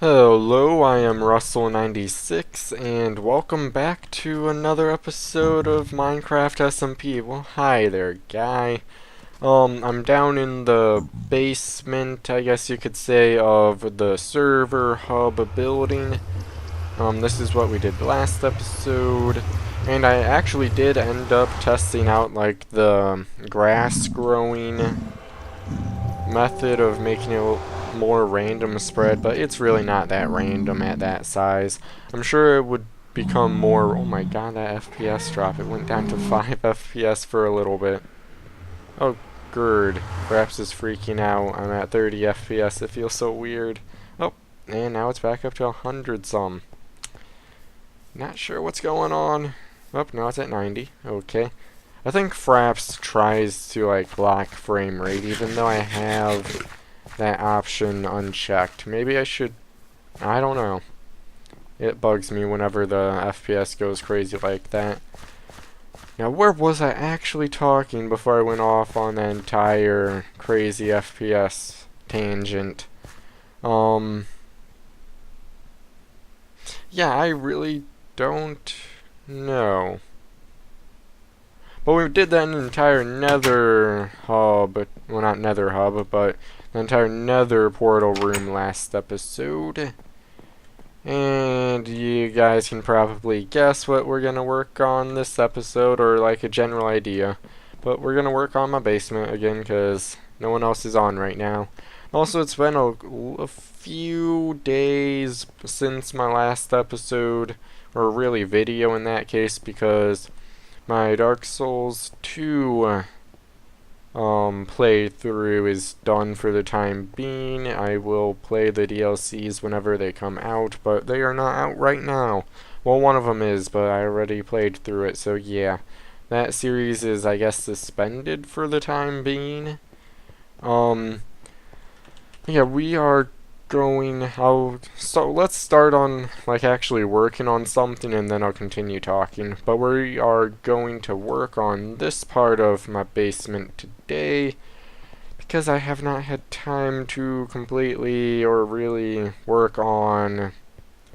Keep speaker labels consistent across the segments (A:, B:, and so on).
A: Hello, I am Russell96, and welcome back to another episode of Minecraft SMP. Well, hi there, guy. I'm down in the basement, I guess you could say, of the server hub building. This is what we did last episode, and I actually did end up testing out, like, the grass growing method of making it more random spread, but it's really not that random at that size. I'm sure it would become more. Oh my god, that FPS drop. It went down to 5 FPS for a little bit. Oh, Gerd. Perhaps is freaking out. I'm at 30 FPS. It feels so weird. Oh, and now it's back up to 100 some. Not sure what's going on. Oh, now it's at 90. Okay. I think Fraps tries to, like, lock frame rate, even though I have that option unchecked. Maybe I should... I don't know. It bugs me whenever the FPS goes crazy like that. Now, where was I actually talking before I went off on the entire crazy FPS tangent? Yeah, I really don't know. But we did that entire nether hub, well, not nether hub, but the entire nether portal room last episode. And you guys can probably guess what we're going to work on this episode, or like a general idea. But we're going to work on my basement again, because no one else is on right now. Also, it's been a few days since my last episode, or really video in that case, because my Dark Souls 2 playthrough is done for the time being. I will play the DLCs whenever they come out, but they are not out right now. Well, one of them is, but I already played through it, so yeah. That series is, I guess, suspended for the time being. Yeah, we are going out. So let's start on, like, actually working on something, and then I'll continue talking. But we are going to work on this part of my basement today, because I have not had time to completely or really work on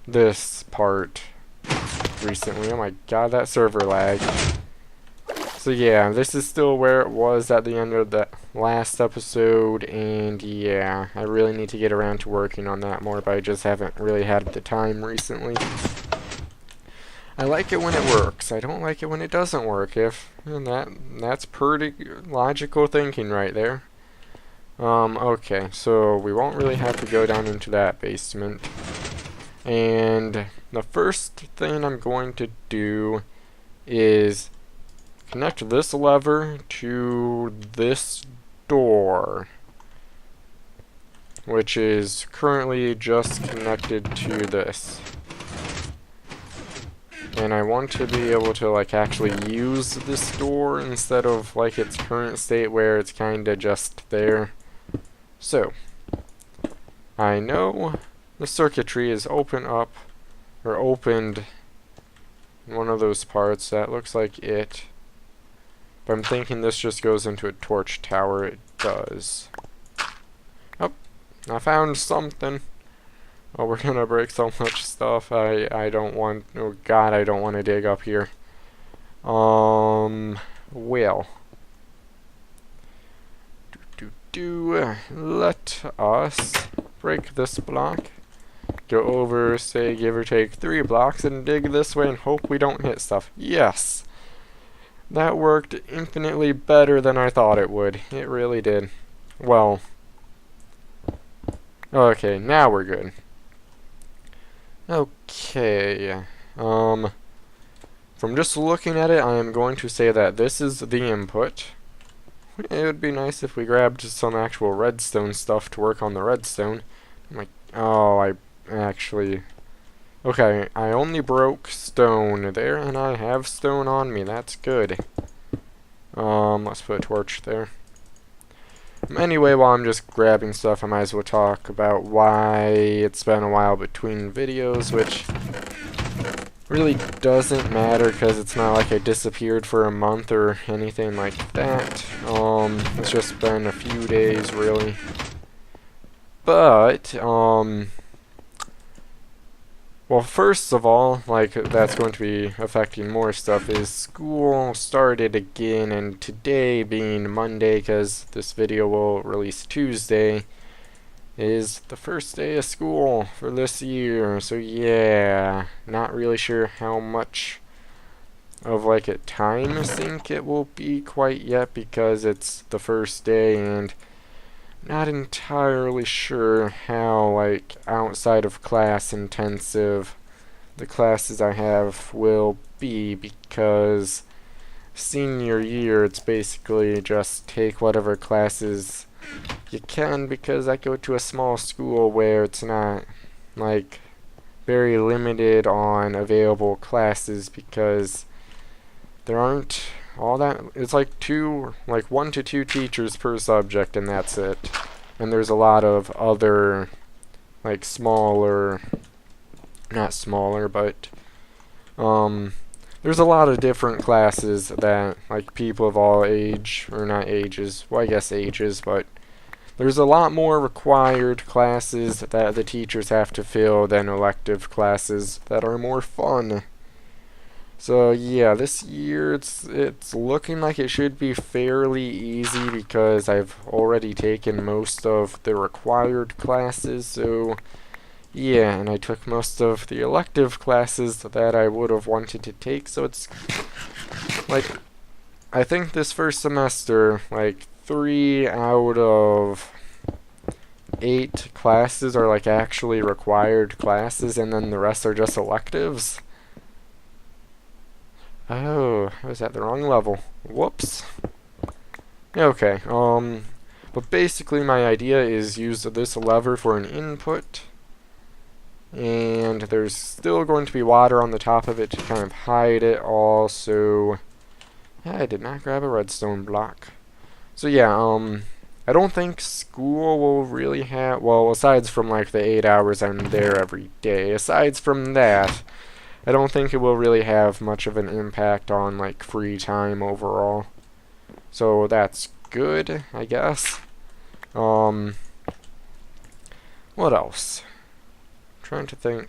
A: this part recently. Oh my god, that server lag. So yeah, this is still where it was at the end of the last episode, and yeah, I really need to get around to working on that more, but I just haven't really had the time recently. I like it when it works. I don't like it when it doesn't work. And that's pretty logical thinking right there. Okay, so we won't really have to go down into that basement. And the first thing I'm going to do is connect this lever to this door, which is currently just connected to this. And I want to be able to, like, actually use this door instead of, like, its current state where it's kinda just there. So, I know the circuitry is opened in one of those parts. That looks like it. But I'm thinking this just goes into a torch tower. It does. Oh, I found something. Oh, we're gonna break so much stuff. I don't want. Oh God, I don't want to dig up here. Well. Let us break this block. Go over, say, give or take 3 blocks, and dig this way and hope we don't hit stuff. Yes! That worked infinitely better than I thought it would. It really did. Well. Okay, now we're good. Okay. From just looking at it, I am going to say that this is the input. It would be nice if we grabbed some actual redstone stuff to work on the redstone. I'm like, oh, I actually... Okay, I only broke stone there, and I have stone on me. That's good. Let's put a torch there. Anyway, while I'm just grabbing stuff, I might as well talk about why it's been a while between videos, which really doesn't matter because it's not like I disappeared for a month or anything like that. It's just been a few days, really. But, Well, first of all, like, that's going to be affecting more stuff is school started again, and today being Monday, because this video will release Tuesday, is the first day of school for this year. So yeah, not really sure how much of like a time sink it will be quite yet because it's the first day, and not entirely sure how like outside of class intensive the classes I have will be, because senior year it's basically just take whatever classes you can, because I go to a small school where it's not like very limited on available classes, because there aren't all that. It's like one to two teachers per subject, and that's it. And there's a lot of other like smaller, not smaller, but there's a lot of different classes that like people of all age, or not ages, well I guess ages, but there's a lot more required classes that the teachers have to fill than elective classes that are more fun. So yeah, this year it's looking like it should be fairly easy because I've already taken most of the required classes. So yeah, and I took most of the elective classes that I would have wanted to take. So it's like, I think this first semester, like 3 out of 8 classes are like actually required classes, and then the rest are just electives. Oh, I was at the wrong level. Whoops. Okay, but basically my idea is use this lever for an input, and there's still going to be water on the top of it to kind of hide it all, so I did not grab a redstone block. So yeah, I don't think school will really have, well, aside from like the 8 hours I'm there every day, aside from that, I don't think it will really have much of an impact on like free time overall. So that's good, I guess. What else? I'm trying to think.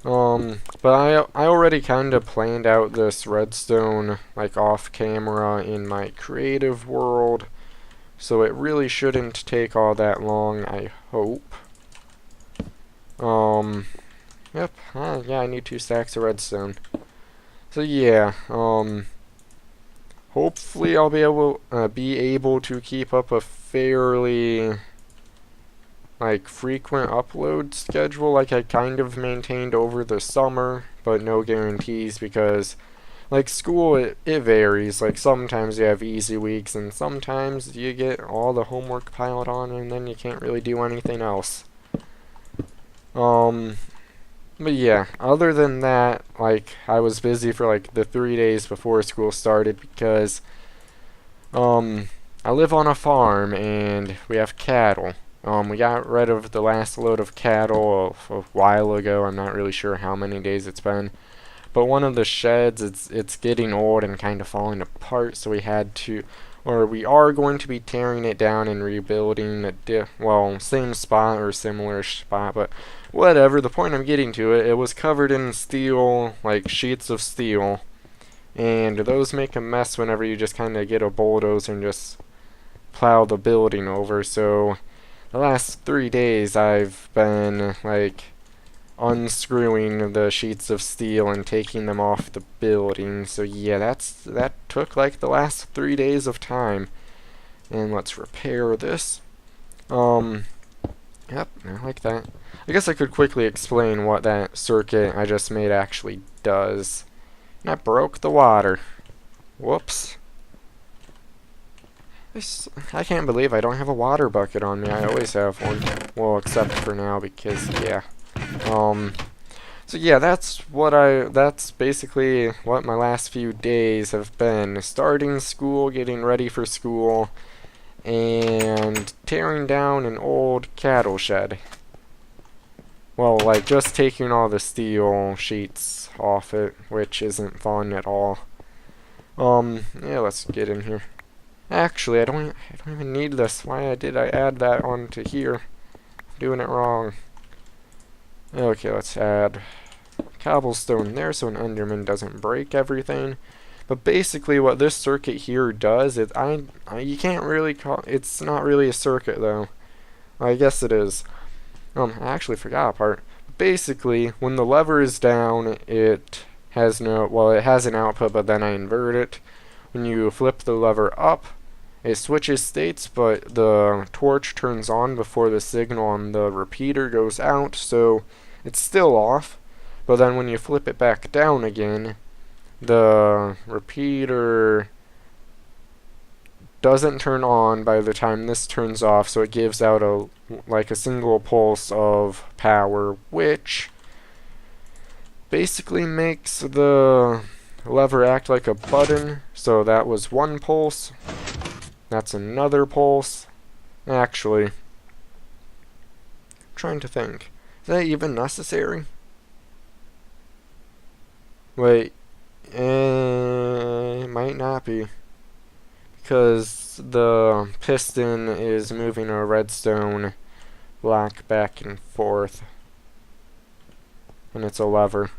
A: But I already kind of planned out this redstone like off camera in my creative world, so it really shouldn't take all that long, I hope. Yep, yeah, I need 2 stacks of redstone. So yeah, hopefully I'll be able to keep up a fairly like frequent upload schedule like I kind of maintained over the summer, but no guarantees, because like school it varies. Like sometimes you have easy weeks and sometimes you get all the homework piled on and then you can't really do anything else. But yeah, other than that, like I was busy for like the 3 days before school started because I live on a farm and we have cattle. We got rid of the last load of cattle a while ago. I'm not really sure how many days it's been. But one of the sheds, it's getting old and kind of falling apart, so we are going to be tearing it down and rebuilding same spot or similar spot, but whatever. The point I'm getting to, it was covered in steel, like sheets of steel, and those make a mess whenever you just kind of get a bulldozer and just plow the building over. So the last 3 days I've been like unscrewing the sheets of steel and taking them off the building. So yeah, that took like the last 3 days of time. And let's repair this. Yep, I like that. I guess I could quickly explain what that circuit I just made actually does. And I broke the water. Whoops. I can't believe I don't have a water bucket on me. I always have one. Well, except for now because, yeah. So yeah, that's basically what my last few days have been. Starting school, getting ready for school, and tearing down an old cattle shed. Well, like just taking all the steel sheets off it, which isn't fun at all. Yeah, let's get in here. Actually, I don't even need this. Why did I add that onto here? I'm doing it wrong. Okay, let's add cobblestone there so an Enderman doesn't break everything. But basically what this circuit here does is you can't really call it's not really a circuit though. I guess it is. I actually forgot a part. Basically, when the lever is down, it has it has an output, but then I invert it. When you flip the lever up, it switches states, but the torch turns on before the signal on the repeater goes out, so it's still off. But then when you flip it back down again, the repeater doesn't turn on by the time this turns off, so it gives out a single pulse of power, which basically makes the lever act like a button. So that was one pulse. That's another pulse. Actually, I'm trying to think. Is that even necessary? Wait. It might not be. Because the piston is moving a redstone block back and forth. And it's a lever.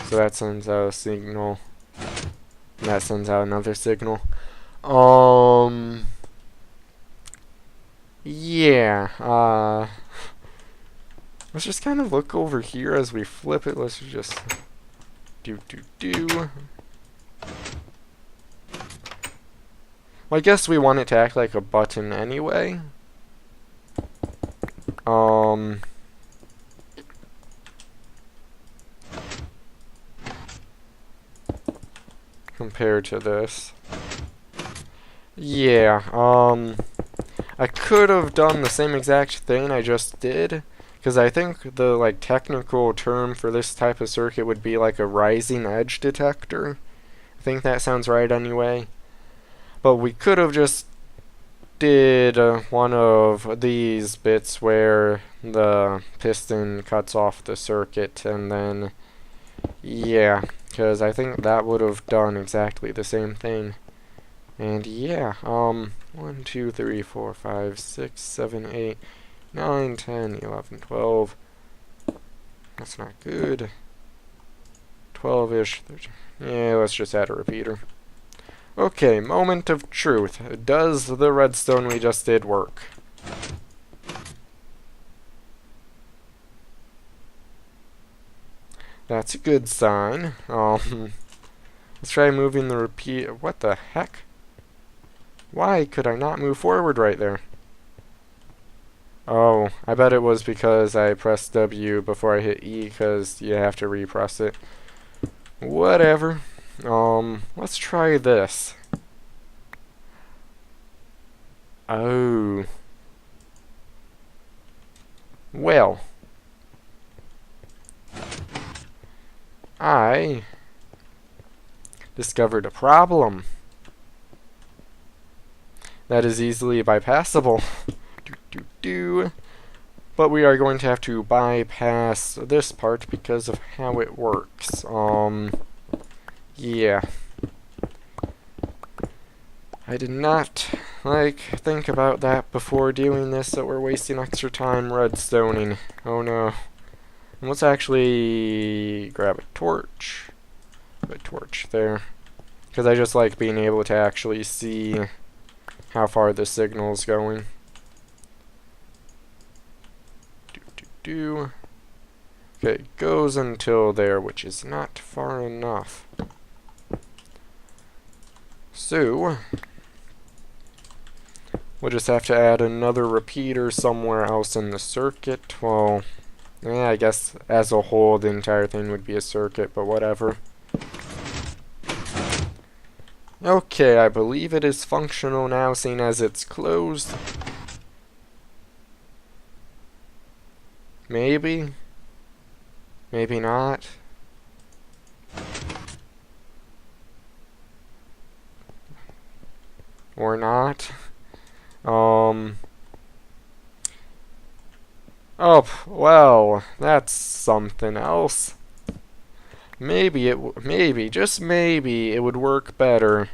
A: So that sends out a signal. And that sends out another signal. Yeah. Let's just kind of look over here as we flip it. Let's just do. Well, I guess we want it to act like a button anyway. Compared to this. Yeah, I could have done the same exact thing I just did, because I think the technical term for this type of circuit would be like a rising edge detector. I think that sounds right anyway. But we could have just did one of these bits where the piston cuts off the circuit, and then yeah, because I think that would have done exactly the same thing. And yeah, 1, 2, 3, 4, 5, 6, 7, 8, 9, 10, 11, 12. That's not good. 12-ish. Yeah, let's just add a repeater. Okay, moment of truth. Does the redstone we just did work? That's a good sign. Let's try moving the repeater. What the heck? Why could I not move forward right there? Oh, I bet it was because I pressed W before I hit E, because you have to repress it. Whatever. Let's try this. Oh. Well. I discovered a problem that is easily bypassable. But we are going to have to bypass this part because of how it works. Yeah. I did not, think about that before doing this, so we're wasting extra time redstoning. Oh no. And let's actually grab a torch. Put a torch there. Because I just like being able to actually see how far the signal's going. Okay, it goes until there, which is not far enough. So, we'll just have to add another repeater somewhere else in the circuit. Well, yeah, I guess as a whole the entire thing would be a circuit, but whatever. Okay, I believe it is functional now, seeing as it's closed. Maybe. Maybe not. Or not. Oh, well, that's something else. Maybe, just maybe, it would work better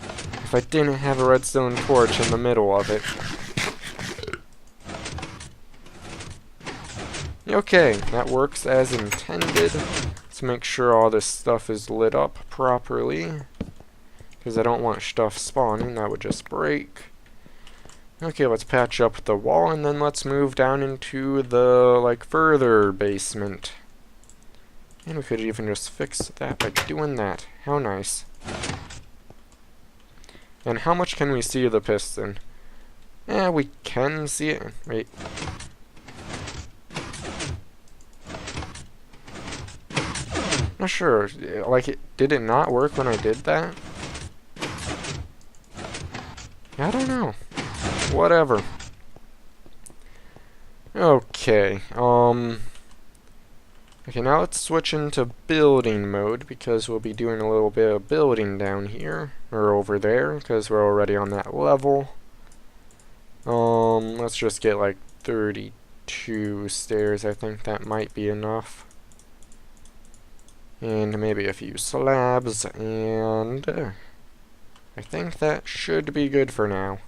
A: if I didn't have a redstone torch in the middle of it. Okay, that works as intended. Let's make sure all this stuff is lit up properly, because I don't want stuff spawning, that would just break. Okay, let's patch up the wall, and then let's move down into the, like, further basement. And we could even just fix that by doing that. How nice. And how much can we see of the piston? We can see it. Wait. Not sure. Like, did it not work when I did that? I don't know. Whatever. Okay, okay, now let's switch into building mode, because we'll be doing a little bit of building down here, or over there, because we're already on that level. Let's just get like 32 stairs, I think that might be enough. And maybe a few slabs, and I think that should be good for now.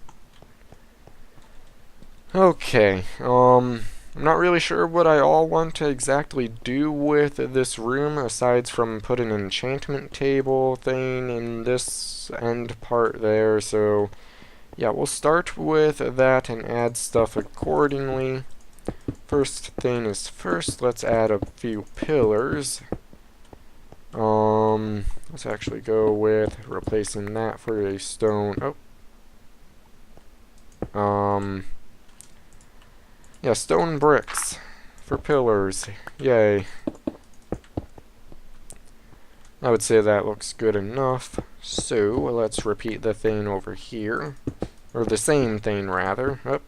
A: Okay, I'm not really sure what I all want to exactly do with this room, aside from put an enchantment table thing in this end part there, so yeah, we'll start with that and add stuff accordingly. First thing is first, let's add a few pillars. Let's actually go with replacing that for a stone. Yeah, stone bricks for pillars. Yay. I would say that looks good enough. So, let's repeat the thing over here. Or the same thing, rather. And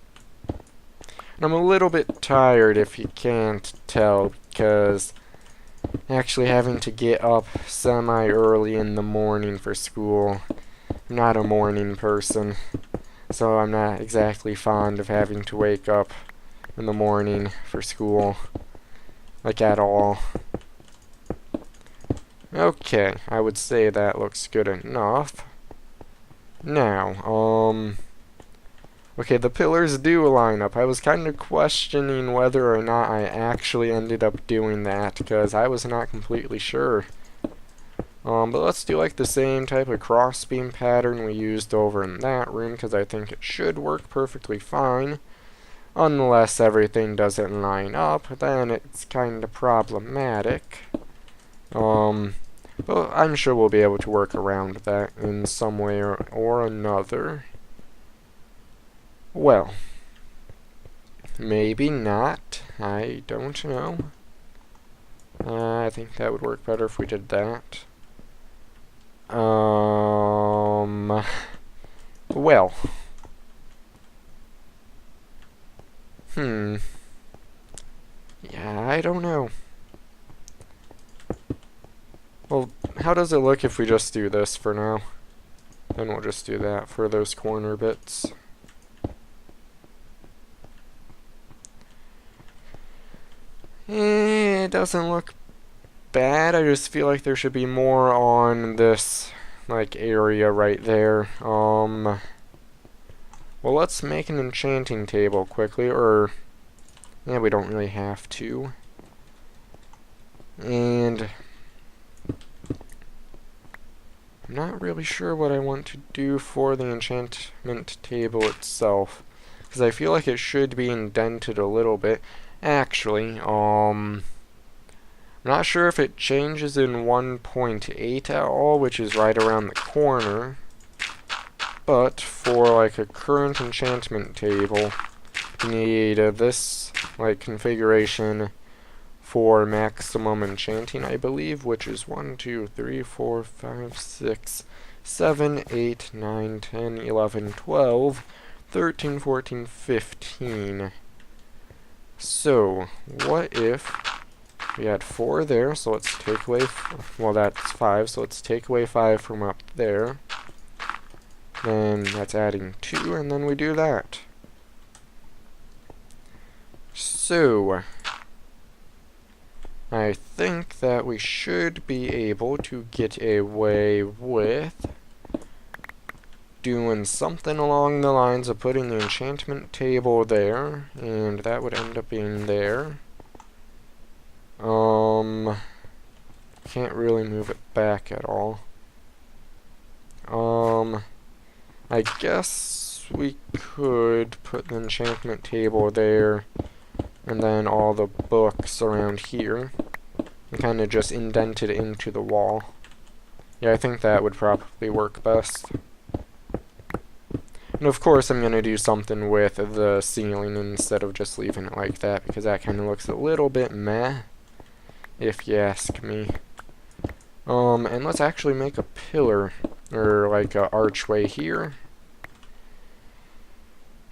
A: I'm a little bit tired, if you can't tell, because actually having to get up semi-early in the morning for school. I'm not a morning person, so I'm not exactly fond of having to wake up in the morning for school, like at all. Okay, I would say that looks good enough. Now, okay, the pillars do line up. I was kind of questioning whether or not I actually ended up doing that, because I was not completely sure. But let's do like the same type of crossbeam pattern we used over in that room, because I think it should work perfectly fine. Unless everything doesn't line up, then it's kind of problematic. But I'm sure we'll be able to work around that in some way or another. Well, maybe not. I don't know. I think that would work better if we did that. Well. Yeah, I don't know. Well, how does it look if we just do this for now? Then we'll just do that for those corner bits. It doesn't look bad. I just feel like there should be more on this, like, area right there. Well, let's make an enchanting table quickly, or yeah, we don't really have to. And I'm not really sure what I want to do for the enchantment table itself, because I feel like it should be indented a little bit. Actually, I'm not sure if it changes in 1.8 at all, which is right around the corner. But for like a current enchantment table, you need this like configuration for maximum enchanting, I believe, which is 1, 2, 3, 4, 5, 6, 7, 8, 9, 10, 11, 12, 13, 14, 15. So, what if we had 4 there, so let's take away, well, that's 5, so let's take away 5 from up there. Then that's adding 2, and then we do that. So, I think that we should be able to get away with doing something along the lines of putting the enchantment table there, and that would end up being there. Can't really move it back at all. I guess we could put the enchantment table there, and then all the books around here, and kind of just indent it into the wall. Yeah, I think that would probably work best. And of course I'm going to do something with the ceiling instead of just leaving it like that, because that kind of looks a little bit meh, if you ask me. And let's actually make a pillar, or like a archway here.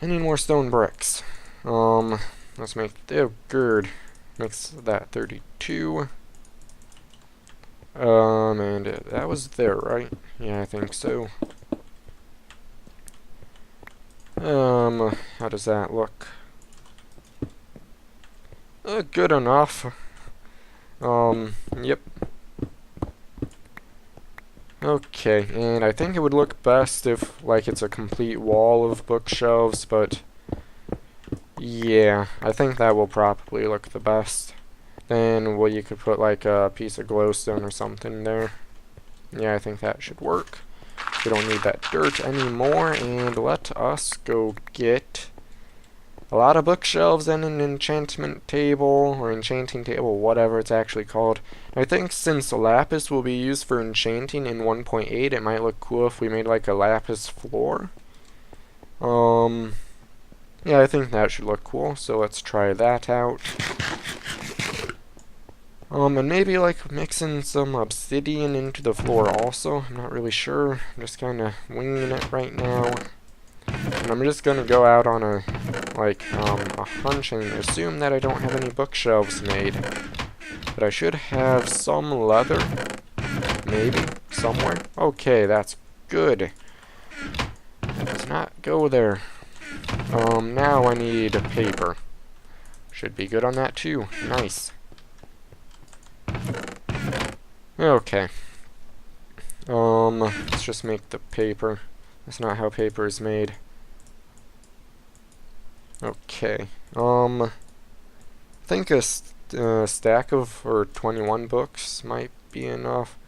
A: I need more stone bricks. Let's make, oh, good. Makes that 32. And that was there, right? Yeah, I think so. How does that look? Good enough. Yep. Okay, and I think it would look best if, like, it's a complete wall of bookshelves, but yeah, I think that will probably look the best. Then, well, you could put, like, a piece of glowstone or something there. Yeah, I think that should work. We don't need that dirt anymore, and let us go get a lot of bookshelves and an enchantment table, or enchanting table, whatever it's actually called. I think since lapis will be used for enchanting in 1.8, it might look cool if we made like a lapis floor. Yeah, I think that should look cool, so let's try that out. And maybe like mixing some obsidian into the floor also. I'm not really sure. I'm just kind of winging it right now. And I'm just gonna go out on a hunch and assume that I don't have any bookshelves made. But I should have some leather, maybe, somewhere. Okay, that's good. Let's not go there. Now I need paper. Should be good on that too. Nice. Okay. Let's just make the paper. That's not how paper is made. Okay. I think a stack of, or 21 books might be enough.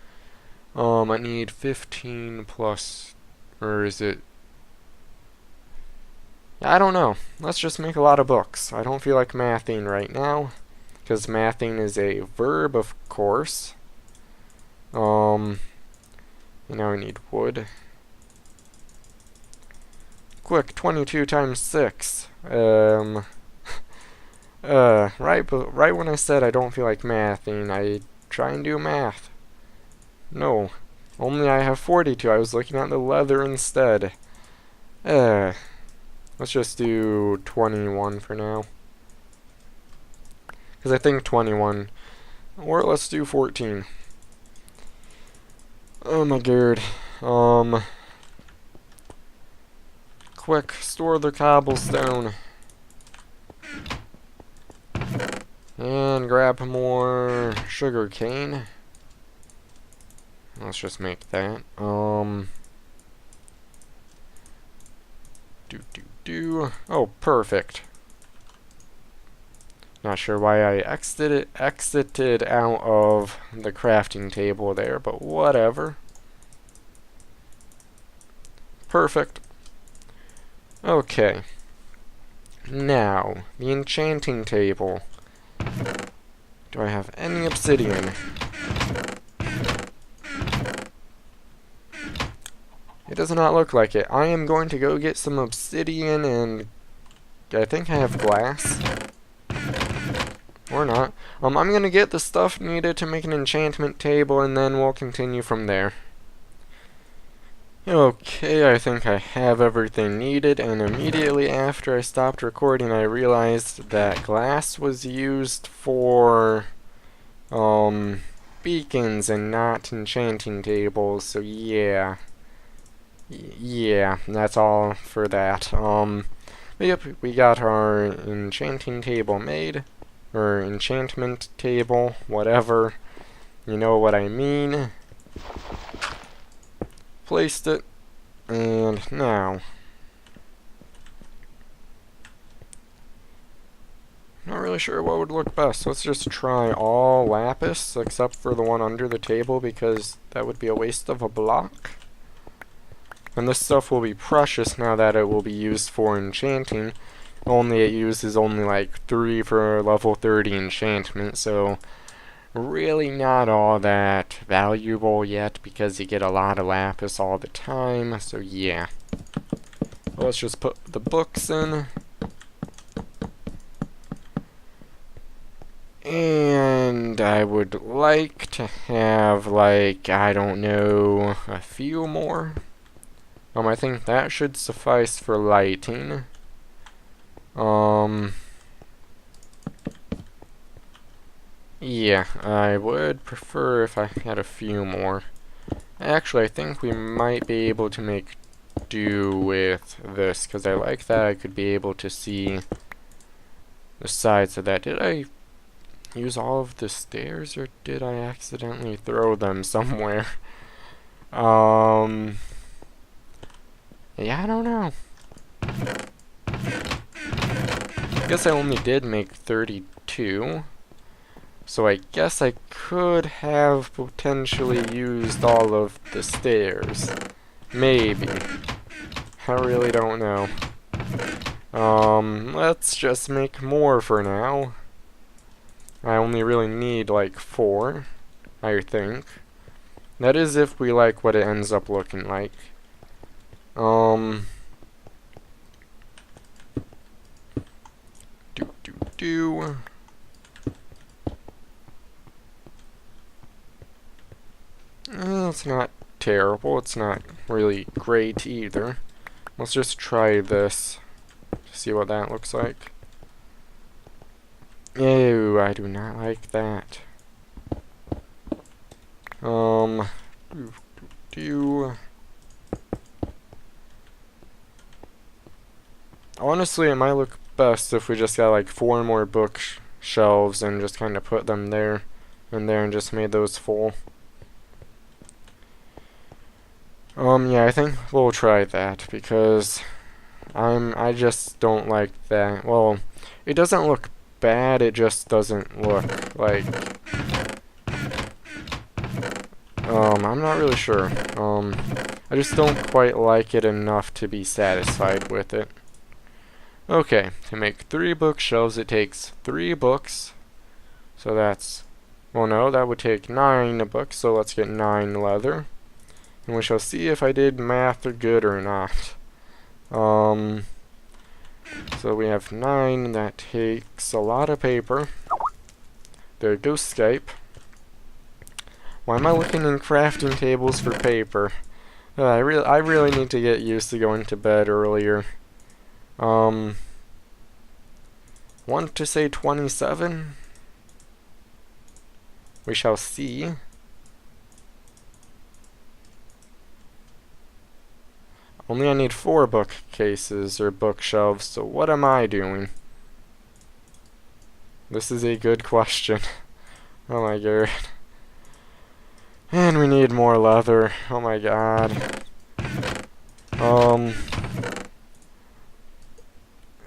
A: I need 15 plus, or is it? I don't know. Let's just make a lot of books. I don't feel like mathing right now, because mathing is a verb, of course. And now I need wood. Quick, 22 times 6. Right when I said I don't feel like mathing, I try and do math. No, only I have 42. I was looking at the leather instead. Let's just do 21 for now. Because I think 21. Or let's do 14. Oh my god. Quick, store the cobblestone. And grab more sugar cane. Let's just make that. Oh, perfect. Not sure why I exited out of the crafting table there, but whatever. Perfect. Okay. Now, the enchanting table. Do I have any obsidian? It does not look like it. I am going to go get some obsidian, and I think I have glass. Or not. I'm going to get the stuff needed to make an enchantment table, and then we'll continue from there. Okay, I think I have everything needed, and immediately after I stopped recording, I realized that glass was used for, beacons and not enchanting tables, so yeah. Yeah, that's all for that. Yep, we got our enchanting table made, or enchantment table, whatever. You know what I mean. Placed it, and now. Not really sure what would look best. Let's just try all lapis, except for the one under the table, because that would be a waste of a block. And this stuff will be precious now that it will be used for enchanting. Only it uses only like 3 for level 30 enchantment, so really not all that valuable yet because you get a lot of lapis all the time, so yeah. Let's just put the books in. And I would like to have, like, I don't know, a few more. I think that should suffice for lighting. Yeah, I would prefer if I had a few more. Actually, I think we might be able to make do with this, because I like that I could be able to see the sides of that. Did I use all of the stairs, or did I accidentally throw them somewhere? Yeah, I don't know. I guess I only did make 32. So I guess I could have potentially used all of the stairs. Maybe. I really don't know. Let's just make more for now. I only really need like 4, I think. That is if we like what it ends up looking like. Do. It's not terrible. It's not really great either. Let's just try this to see what that looks like. Ew, I do not like that. Honestly, it might look best if we just got like 4 more bookshelves and just kind of put them there and there and just made those full. Yeah, I think we'll try that because I just don't like that. Well, it doesn't look bad, it just doesn't look like I'm not really sure. I just don't quite like it enough to be satisfied with it. Okay, to make 3 bookshelves, it takes 3 books. So that's, well no, that would take 9 books, so let's get 9 leather. And we shall see if I did math good or not. So we have 9, that takes a lot of paper. There goes Skype. Why am I looking in crafting tables for paper? I really need to get used to going to bed earlier. Want to say 27? We shall see. Only I need 4 bookcases or bookshelves, so what am I doing? This is a good question. Oh my god. And we need more leather. Oh my god.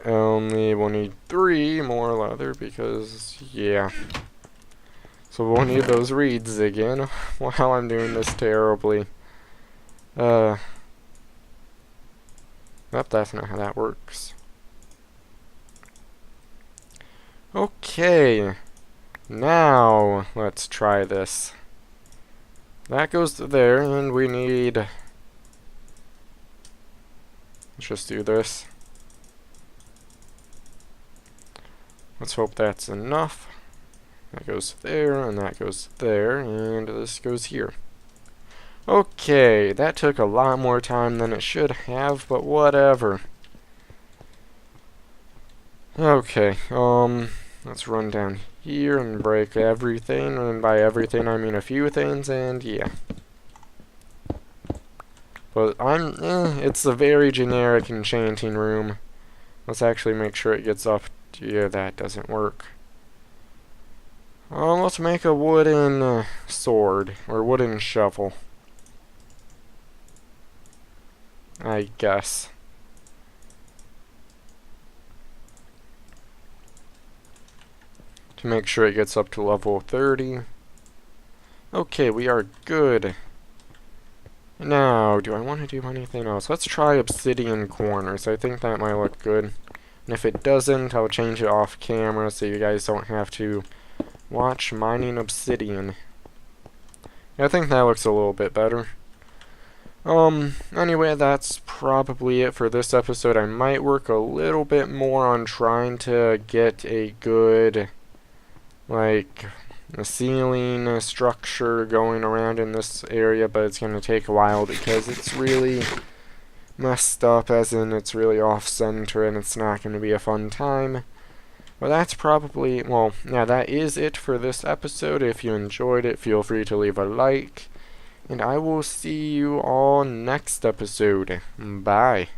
A: Only we'll need 3 more leather because, yeah. So we'll need those reeds again. Wow, I'm doing this terribly. Nope, that's not how that works. Okay. Now, let's try this. That goes to there, and we need... Let's just do this. Let's hope that's enough. That goes there, and that goes there, and this goes here. Okay, that took a lot more time than it should have, but whatever. Okay, let's run down here and break everything, and by everything I mean a few things, and yeah. But it's a very generic enchanting room. Let's actually make sure it gets up. Yeah, that doesn't work. Let's make a wooden sword, or wooden shovel. I guess. to make sure it gets up to level 30. Okay, we are good. Now, do I want to do anything else? Let's try obsidian corners. I think that might look good. And if it doesn't, I'll change it off camera so you guys don't have to watch mining obsidian. I think that looks a little bit better. Anyway, that's probably it for this episode. I might work a little bit more on trying to get a good, like, a ceiling structure going around in this area, but it's going to take a while because it's really messed up, as in it's really off-center and it's not going to be a fun time. Well, that's probably, well, yeah, that is it for this episode. If you enjoyed it, feel free to leave a like, and I will see you all next episode. Bye.